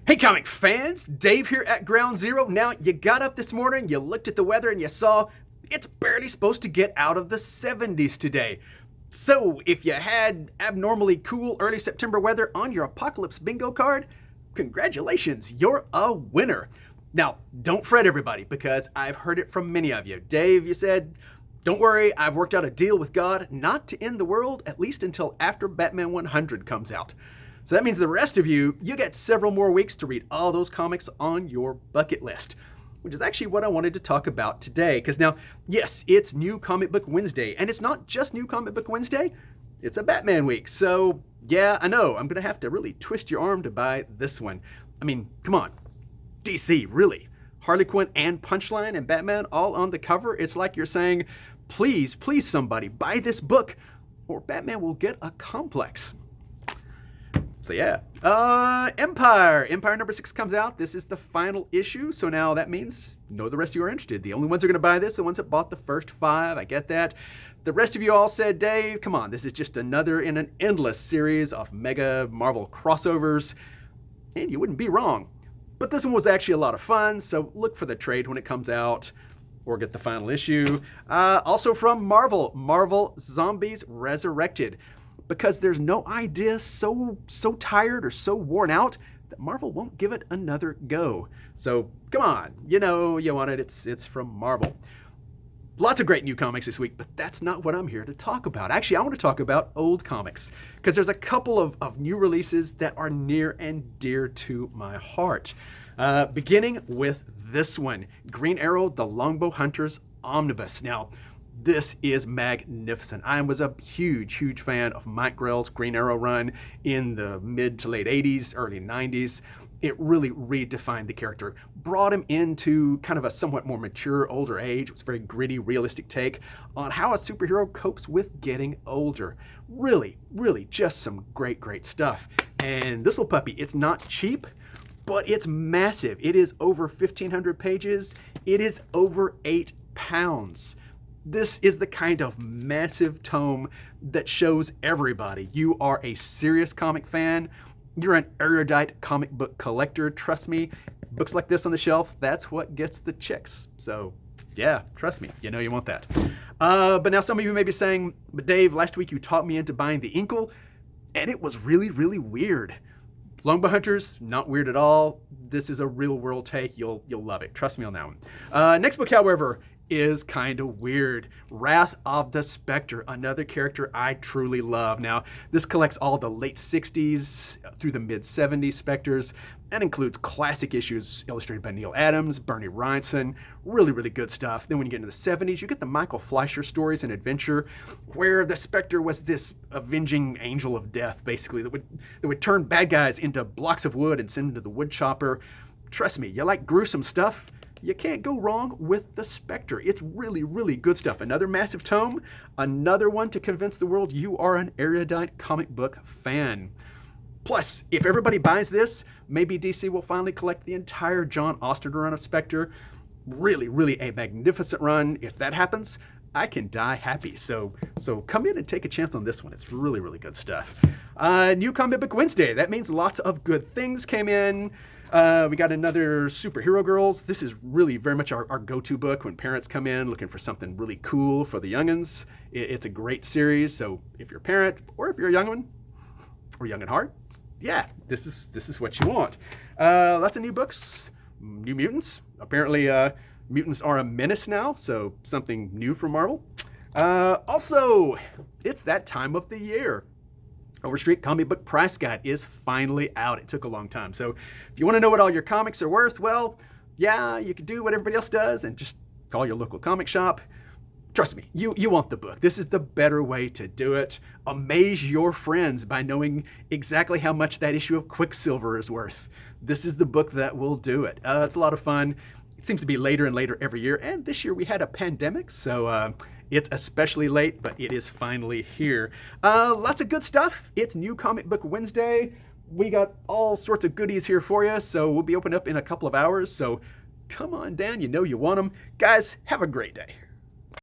Hey comic fans, Dave here at Ground Zero. Now, you got up this morning, you looked at the weather and you saw it's barely supposed to get out of the 70s today. So, if you had abnormally cool early September weather on your Apocalypse bingo card, congratulations, you're a winner. Now, don't fret everybody, because I've heard it from many of you. Dave, you said, don't worry, I've worked out a deal with God not to end the world, at least until after Batman 100 comes out. So that means the rest of you get several more weeks to read all those comics on your bucket list, which is actually what I wanted to talk about today. Because now, yes, it's New Comic Book Wednesday, and it's not just New Comic Book Wednesday, it's a Batman week. So yeah, I know, I'm going to have to really twist your arm to buy this one. I mean, come on, DC, really? Harley Quinn and Punchline and Batman all on the cover? It's like you're saying, please, please somebody, buy this book, or Batman will get a complex. So yeah, Empire number 6 comes out. This is the final issue, so now that means the rest of you are interested. The only ones who are going to buy this, the ones that bought the first 5, I get that. The rest of you all said, Dave, come on, this is just another in an endless series of mega Marvel crossovers, and you wouldn't be wrong. But this one was actually a lot of fun, so look for the trade when it comes out, or get the final issue. Also from Marvel Zombies Resurrected. Because there's no idea so tired or so worn out that Marvel won't give it another go. So come on, you know you want it, it's from Marvel. Lots of great new comics this week, but that's not what I'm here to talk about. Actually, I want to talk about old comics, because there's a couple of new releases that are near and dear to my heart. Beginning with this one, Green Arrow, The Longbow Hunters Omnibus. Now, this is magnificent. I was a huge fan of Mike Grell's Green Arrow run in the mid to late 80s, early 90s. It really redefined the character, brought him into kind of a somewhat more mature, older age. It was a very gritty, realistic take on how a superhero copes with getting older. Really just some great stuff. And this little puppy, it's not cheap, but it's massive. It is over 1,500 pages. It is over 8 pounds. This is the kind of massive tome that shows everybody you are a serious comic fan. You're an erudite comic book collector. Trust me, books like this on the shelf, that's what gets the chicks. So yeah, trust me, you know you want that. But now some of you may be saying, but Dave, last week you taught me into buying the Inkle, and it was really weird. Longbow Hunters, not weird at all. This is a real world take. You'll love it. Trust me on that one. Next book, however, is kind of weird. Wrath of the Spectre, another character I truly love. Now, this collects all the late 60s through the mid 70s Spectres and includes classic issues illustrated by Neil Adams, Bernie Wrightson, really good stuff. Then when you get into the 70s, you get the Michael Fleischer stories and adventure, where the Spectre was this avenging angel of death, basically, that would turn bad guys into blocks of wood and send them to the wood chopper. Trust me, you like gruesome stuff? You can't go wrong with the Spectre. It's really good stuff. Another massive tome, another one to convince the world you are an erudite comic book fan. Plus, if everybody buys this, maybe DC will finally collect the entire John Oster run of Spectre. Really a magnificent run. If that happens, I can die happy. So come in and take a chance on this one. It's really good stuff. New Comic Book Wednesday. That means lots of good things came in. We got another Superhero Girls. This is really very much our go-to book when parents come in looking for something really cool for the young'uns. It's a great series, so if you're a parent or if you're a young one or young at heart, yeah, this is what you want. Lots of new books, New Mutants. Apparently, mutants are a menace now, so something new from Marvel. Also, it's that time of the year. Overstreet Comic Book Price Guide is finally out. It took a long time. So if you want to know what all your comics are worth, well, yeah, you could do what everybody else does and just call your local comic shop. Trust me, you want the book. This is the better way to do it. Amaze your friends by knowing exactly how much that issue of Quicksilver is worth. This is the book that will do it. It's a lot of fun. It seems to be later and later every year, and this year we had a pandemic, so it's especially late, but it is finally here. Lots of good stuff. It's New Comic Book Wednesday. We got all sorts of goodies here for you, so we'll be open up in a couple of hours, so come on down. You know you want them. Guys, have a great day.